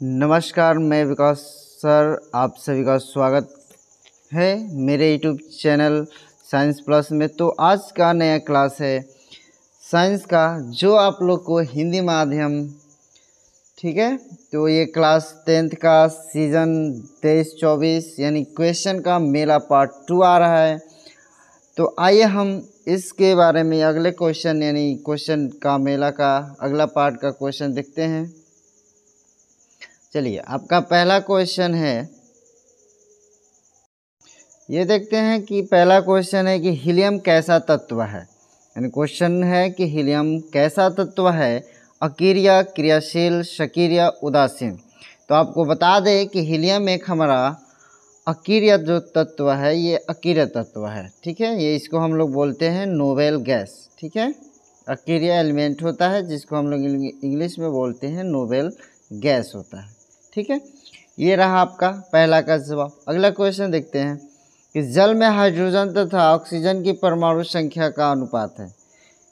नमस्कार, मैं विकास सर, आप सभी का स्वागत है मेरे यूट्यूब चैनल साइंस प्लस में। तो आज का नया क्लास है साइंस का, जो आप लोग को हिंदी माध्यम, ठीक है। तो ये क्लास 10th का सीजन 23-24 यानी क्वेश्चन का मेला पार्ट 2 आ रहा है। तो आइए हम इसके बारे में अगले क्वेश्चन यानी क्वेश्चन का मेला का अगला पार्ट का क्वेश्चन देखते हैं। चलिए, आपका पहला क्वेश्चन है, ये देखते हैं कि पहला क्वेश्चन है कि हीलियम कैसा तत्व है। यानी क्वेश्चन है कि हीलियम कैसा तत्व है, अक्रिय, क्रियाशील, सक्रिय, उदासीन। तो आपको बता दें कि हीलियम एक हमारा अक्रिय जो तत्व है, ये अक्रिय तत्व है, ठीक है। ये इसको हम लोग बोलते हैं नोबेल गैस, ठीक है। अक्रिय एलिमेंट होता है जिसको हम लोग इंग्लिश में बोलते हैं नोबेल गैस होता है, ठीक है। ये रहा आपका पहला का जवाब। अगला क्वेश्चन देखते हैं कि जल में हाइड्रोजन तथा ऑक्सीजन की परमाणु संख्या का अनुपात है।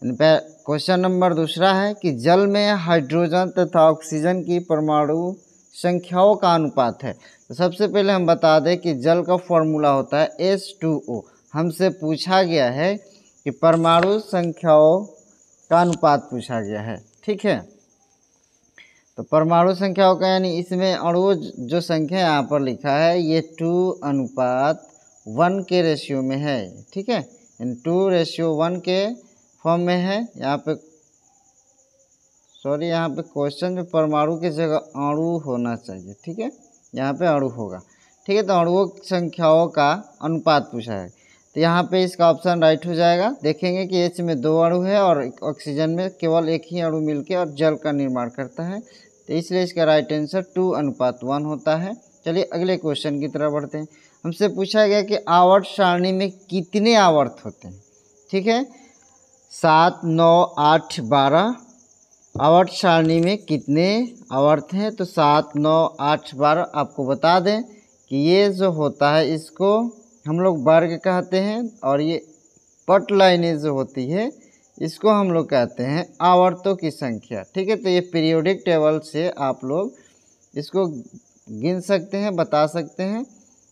क्वेश्चन नंबर दूसरा है कि जल में हाइड्रोजन तथा ऑक्सीजन की परमाणु संख्याओं का अनुपात है। तो सबसे पहले हम बता दें कि जल का फॉर्मूला होता है H2O। हमसे पूछा गया है कि परमाणु संख्याओं का अनुपात पूछा गया है, ठीक है। तो परमाणु संख्याओं का यानी इसमें अणुओं जो संख्या यहाँ पर लिखा है ये 2:1 के रेशियो में है, ठीक है। 2:1 के फॉर्म में है। यहाँ पे यहाँ पे क्वेश्चन में परमाणु की जगह अणु होना चाहिए, ठीक है। यहाँ पे अणु होगा, ठीक है। तो अणुओं संख्याओं का अनुपात पूछा है, तो यहाँ पे इसका ऑप्शन राइट हो जाएगा। देखेंगे कि H में 2 अणु है और ऑक्सीजन में केवल एक ही अणु मिलकर और जल का निर्माण करता है, तो इसलिए इसका राइट आंसर 2:1 होता है। चलिए अगले क्वेश्चन की तरफ बढ़ते हैं। हमसे पूछा गया कि आवर्त सारणी में कितने आवर्त होते हैं, ठीक है। 7, 9, 8, 12 आवर्त सारणी में कितने आवर्त हैं, तो 7, 9, 8, 12 आपको बता दें कि ये जो होता है इसको हम लोग वर्ग कहते हैं, और ये पट लाइनें जो होती है इसको हम लोग कहते हैं आवर्तों की संख्या, ठीक है। तो ये पीरियोडिक टेबल से आप लोग इसको गिन सकते हैं, बता सकते हैं।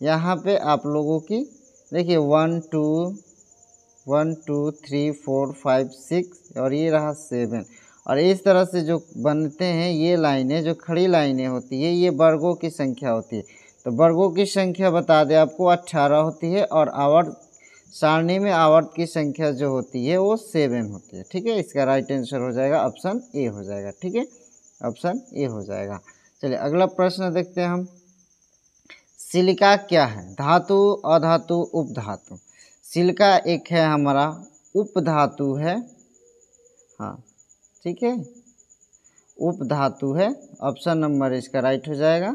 यहाँ पे आप लोगों की देखिए 1 2 3 4 5 6 और ये रहा 7, और इस तरह से जो बनते हैं ये लाइनें, जो खड़ी लाइनें होती है, ये वर्गों की संख्या होती है। तो वर्गों की संख्या बता दें आपको 18 होती है, और आवर्त सारणी में आवर्त की संख्या जो होती है वो 7 होती है, ठीक है। इसका राइट आंसर हो जाएगा ऑप्शन ए हो जाएगा, ठीक है। ऑप्शन ए हो जाएगा। चलिए अगला प्रश्न देखते हैं हम। सिलिका क्या है? धातु, अधातु, उपधातु। सिलिका एक है हमारा उपधातु है, हाँ ठीक है, उपधातु है। ऑप्शन नंबर इसका राइट हो जाएगा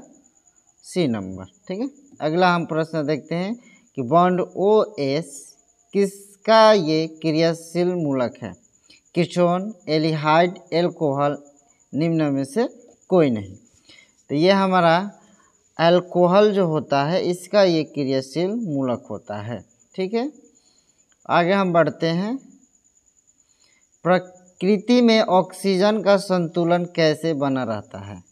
सी नंबर, ठीक है। अगला हम प्रश्न देखते हैं कि बॉन्ड OS किसका ये क्रियाशील मूलक है? कीटोन, एल्डिहाइड, एल्कोहल, निम्न में से कोई नहीं। तो ये हमारा अल्कोहल जो होता है इसका ये क्रियाशील मूलक होता है, ठीक है। आगे हम बढ़ते हैं। प्रकृति में ऑक्सीजन का संतुलन कैसे बना रहता है?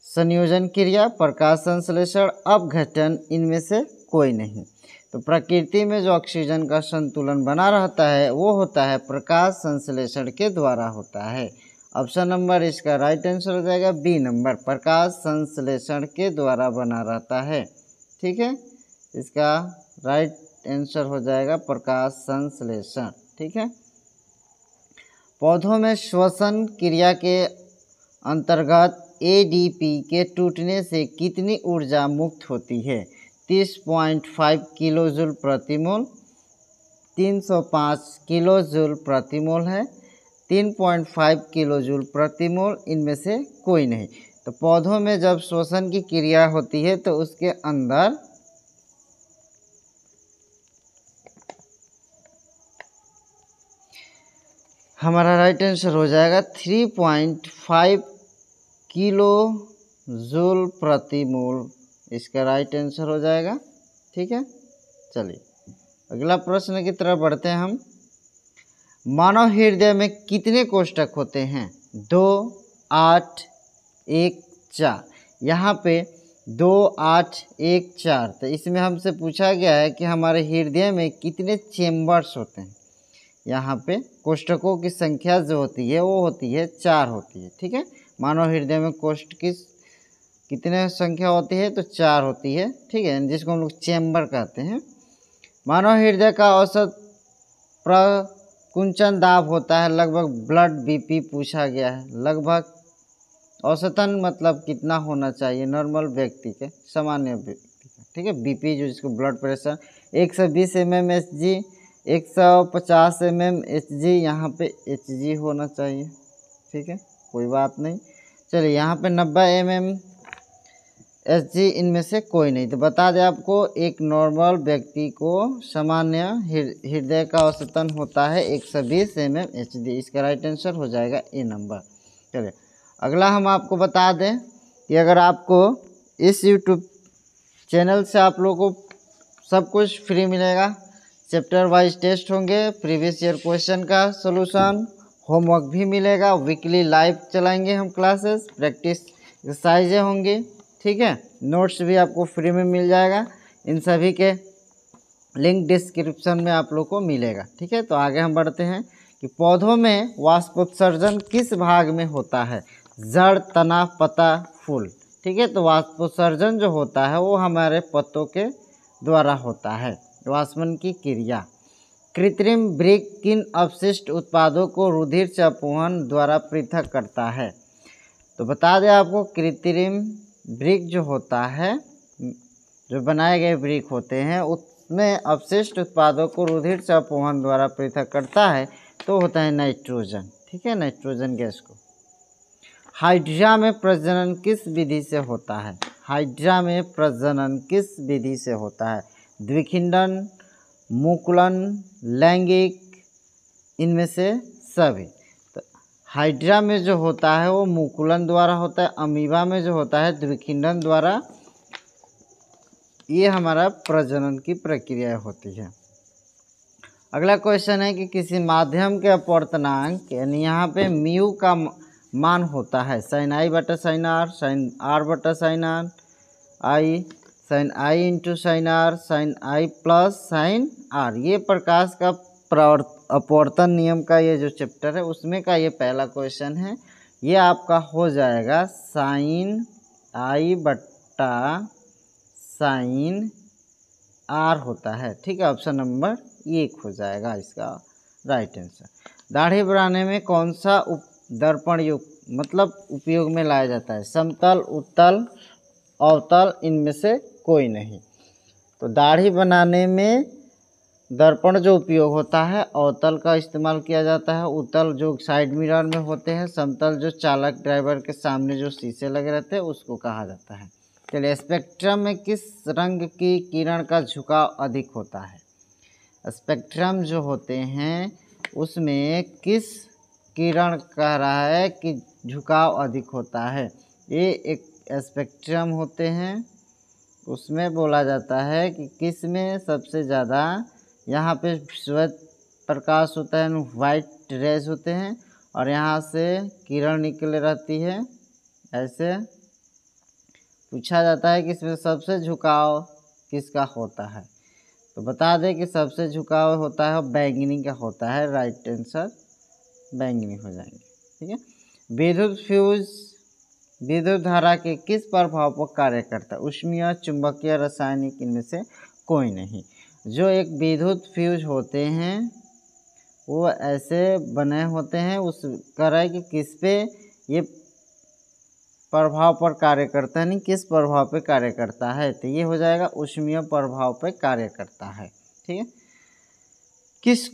संयोजन क्रिया, प्रकाश संश्लेषण, अपघटन, इनमें से कोई नहीं। तो प्रकृति में जो ऑक्सीजन का संतुलन बना रहता है वो होता है प्रकाश संश्लेषण के द्वारा होता है। ऑप्शन नंबर इसका राइट आंसर हो जाएगा बी नंबर, प्रकाश संश्लेषण के द्वारा बना रहता है, ठीक है। इसका राइट आंसर हो जाएगा प्रकाश संश्लेषण, ठीक है। पौधों में श्वसन क्रिया के अंतर्गत ADP के टूटने से कितनी ऊर्जा मुक्त होती है? 30.5 किलो जूल प्रति मोल, 305 किलो जूल प्रति मोल है, 3.5 किलो जूल प्रति मोल, इनमें से कोई नहीं। तो पौधों में जब श्वसन की क्रिया होती है तो उसके अंदर हमारा राइट आंसर हो जाएगा 3.5 किलो जूल प्रति मोल, इसका राइट आंसर हो जाएगा, ठीक है। चलिए अगला प्रश्न की तरफ बढ़ते हैं हम। मानव हृदय में कितने कोष्ठक होते हैं? 2, 8, 1, 4। यहाँ पे 2, 8, 1, 4। तो इसमें हमसे पूछा गया है कि हमारे हृदय में कितने चेम्बर्स होते हैं। यहाँ पे कोष्ठकों की संख्या जो होती है वो होती है 4 होती है। ठीक है, मानव हृदय में कोष्ठ की कितने संख्या होती है तो 4 होती है। ठीक है, जिसको हम लोग चेम्बर कहते हैं। मानव हृदय का औसत प्रकुंचन दाब होता है लगभग, ब्लड बीपी पूछा गया है, लगभग औसतन मतलब कितना होना चाहिए नॉर्मल व्यक्ति के, सामान्य व्यक्ति का। ठीक है, बीपी जो जिसको ब्लड प्रेशर 120 mmHg, 150 mmHg, यहाँ पे Hg होना चाहिए। ठीक है, कोई बात नहीं। चलिए यहाँ पे 90 mmHg इनमें से कोई नहीं। तो बता दें आपको, एक नॉर्मल व्यक्ति को सामान्य हृदय का औसतन होता है 120 mmHg। इसका राइट आंसर हो जाएगा ए नंबर। चलिए अगला हम आपको बता दें कि अगर आपको इस YouTube चैनल से आप लोगों को सब कुछ फ्री मिलेगा, चैप्टर वाइज टेस्ट होंगे, प्रीवियस ईयर क्वेश्चन का सॉल्यूशन, होमवर्क भी मिलेगा, वीकली लाइव चलाएंगे हम क्लासेस, प्रैक्टिस एक्सरसाइजें होंगी। ठीक है, नोट्स भी आपको फ्री में मिल जाएगा। इन सभी के लिंक डिस्क्रिप्शन में आप लोग को मिलेगा। ठीक है, तो आगे हम बढ़ते हैं कि पौधों में वाष्पोत्सर्जन किस भाग में होता है। जड़, तना, पत्ता, फूल। ठीक है, तो वाष्पोत्सर्जन जो होता है वो हमारे पत्तों के द्वारा होता है, वाष्पन की क्रिया। कृत्रिम वृक्क किन अपशिष्ट उत्पादों को रुधिर से अपवहन द्वारा पृथक करता है। तो बता दें आपको, कृत्रिम वृक्क जो होता है, जो बनाए गए वृक्क होते हैं, उसमें अपशिष्ट उत्पादों को रुधिर से अपवहन द्वारा पृथक करता है तो होता है नाइट्रोजन। ठीक है, नाइट्रोजन गैस को। हाइड्रा में प्रजनन किस विधि से होता है। हाइड्रा में प्रजनन किस विधि से होता है। द्विखंडन, मुकुलन, लैंगिक, इनमें से सभी। तो हाइड्रा में जो होता है वो मुकुलन द्वारा होता है, अमीबा में जो होता है द्विखंडन द्वारा। ये हमारा प्रजनन की प्रक्रिया होती है। अगला क्वेश्चन है कि किसी माध्यम के अपवर्तनांक, यानी यहाँ पे म्यू का मान होता है sin i बटा sin r, sin r बटा sin r i, sin i into sin r, sin i plus sin r। ये प्रकाश का अपवर्तन नियम का ये जो चैप्टर है उसमें का ये पहला क्वेश्चन है। ये आपका हो जाएगा sin i बटा sin r होता है। ठीक है, ऑप्शन नंबर 1 हो जाएगा इसका राइट आंसर। दाढ़ी बनाने में कौन सा दर्पण युक्त मतलब उपयोग में लाया जाता है। समतल, उत्तल, अवतल, इनमें से कोई नहीं। तो दाढ़ी बनाने में दर्पण जो उपयोग होता है अवतल का इस्तेमाल किया जाता है, उत्तल जो साइड मिरर में होते हैं, समतल जो चालक ड्राइवर के सामने जो शीशे लगे रहते हैं उसको कहा जाता है। चलिए, स्पेक्ट्रम में किस रंग की किरण का झुकाव अधिक होता है। स्पेक्ट्रम जो होते हैं उसमें किस किरण कह रहा है कि झुकाव अधिक होता है। ये एक स्पेक्ट्रम होते हैं, उसमें बोला जाता है कि किस में सबसे ज़्यादा यहाँ पे श्वेत प्रकाश होता है, वाइट रेज होते हैं, और यहाँ से किरण निकले रहती है। ऐसे पूछा जाता है कि इसमें सबसे झुकाव किसका होता है। तो बता दें कि सबसे झुकाव होता है बैंगनी का होता है। राइट आंसर बैंगनी हो जाएंगे। ठीक है, विद्युत फ्यूज विद्युत धारा के किस प्रभाव पर कार्य करता है। ऊष्मीय, चुंबकीय, रासायनिक, इनमें से कोई नहीं। जो एक विद्युत फ्यूज होते हैं वो ऐसे बने होते हैं, उस कह रहा है कि किस पे ये प्रभाव पर कार्य करता है, नहीं किस प्रभाव पे कार्य करता है। तो ये हो जाएगा ऊष्मीय प्रभाव पे कार्य करता है। ठीक है, किस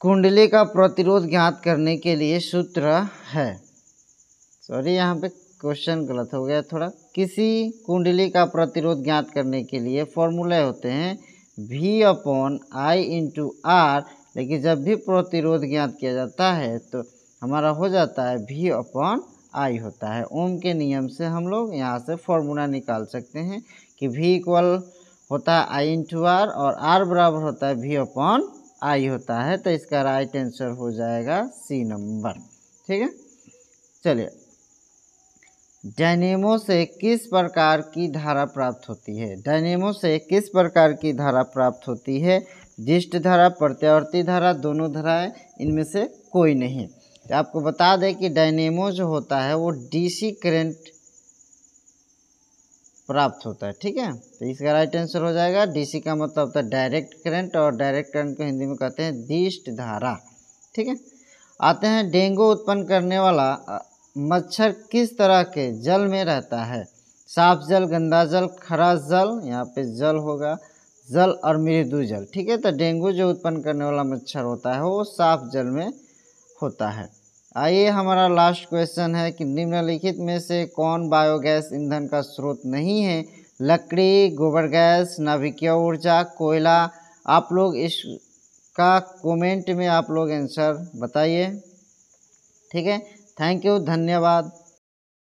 कुंडली का प्रतिरोध ज्ञात करने के लिए सूत्र है। सॉरी, यहाँ पे क्वेश्चन गलत हो गया थोड़ा। किसी कुंडली का प्रतिरोध ज्ञात करने के लिए फॉर्मूले होते हैं V/I इंटू R, लेकिन जब भी प्रतिरोध ज्ञात किया जाता है तो हमारा हो जाता है V/I होता है। ओम के नियम से हम लोग यहाँ से फॉर्मूला निकाल सकते हैं कि V इक्वल होता है I इंटू R और R बराबर होता है V/I होता है। तो इसका राइट आंसर हो जाएगा सी नंबर। ठीक है, चलिए डायनेमो से किस प्रकार की धारा प्राप्त होती है? डायनेमो से किस प्रकार की धारा प्राप्त होती है? दिष्ट धारा, प्रत्यावर्ती धारा, दोनों धाराएं, इनमें से कोई नहीं। तो आपको बता दें कि डायनेमो जो होता है वो डीसी करंट प्राप्त होता है। ठीक है, तो इसका राइट आंसर हो जाएगा डीसी का मतलब होता है डायरेक्ट करंट, और डायरेक्ट करंट को हिंदी में कहते हैं दिष्ट धारा। ठीक है, आते हैं डेंगू उत्पन्न करने वाला मच्छर किस तरह के जल में रहता है? साफ जल, गंदा जल, खरा जल, यहाँ पे जल होगा, जल और मृदु जल। ठीक है, तो डेंगू जो उत्पन्न करने वाला मच्छर होता है वो साफ जल में होता है। आइए हमारा लास्ट क्वेश्चन है कि निम्नलिखित में से कौन बायोगैस ईंधन का स्रोत नहीं है? लकड़ी, गोबर गैस, नाभिकीय ऊर्जा, कोयला। आप लोग इसका कमेंट में आप लोग आंसर बताइए। ठीक है, थैंक यू, धन्यवाद।